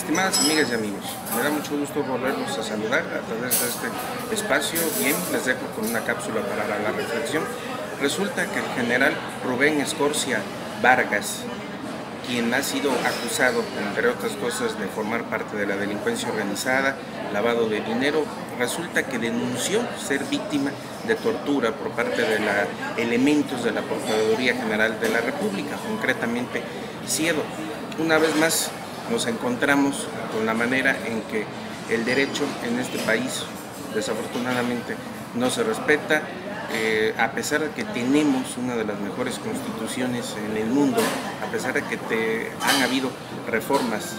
Estimadas amigas y amigos, me da mucho gusto volverlos a saludar a través de este espacio. Bien, les dejo con una cápsula para la reflexión. Resulta que el general Rubén Escorcia Vargas, quien ha sido acusado, entre otras cosas, de formar parte de la delincuencia organizada, lavado de dinero, resulta que denunció ser víctima de tortura por parte de elementos de la Procuraduría General de la República, concretamente CIEDO. Una vez más nos encontramos con la manera en que el derecho en este país desafortunadamente no se respeta, a pesar de que tenemos una de las mejores constituciones en el mundo, a pesar de que han habido reformas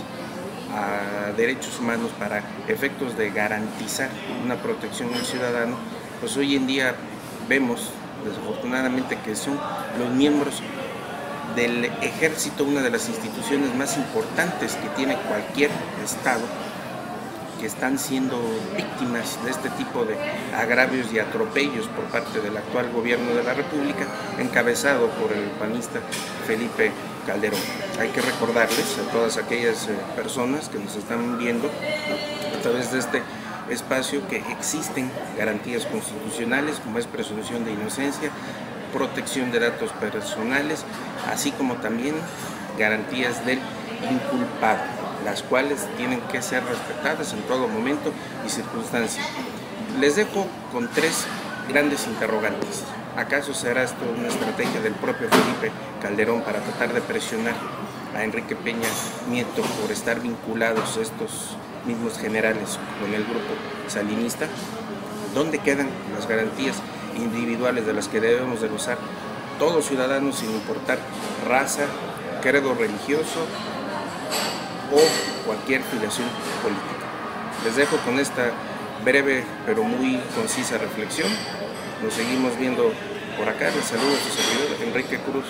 a derechos humanos para efectos de garantizar una protección al ciudadano, pues hoy en día vemos desafortunadamente que son los miembros del ejército, una de las instituciones más importantes que tiene cualquier estado, que están siendo víctimas de este tipo de agravios y atropellos por parte del actual gobierno de la República, encabezado por el panista Felipe Calderón. Hay que recordarles a todas aquellas personas que nos están viendo a través de este espacio que existen garantías constitucionales como es presunción de inocencia, protección de datos personales, así como también garantías del inculpado, las cuales tienen que ser respetadas en todo momento y circunstancia. Les dejo con tres grandes interrogantes. ¿Acaso será esto una estrategia del propio Felipe Calderón para tratar de presionar a Enrique Peña Nieto por estar vinculados estos mismos generales con el grupo salinista? ¿Dónde quedan las garantías individuales de las que debemos de gozar todos ciudadanos sin importar raza, credo religioso o cualquier filiación política? Les dejo con esta breve pero muy concisa reflexión. Nos seguimos viendo por acá. Les saludo a su servidor Enrique Cruz.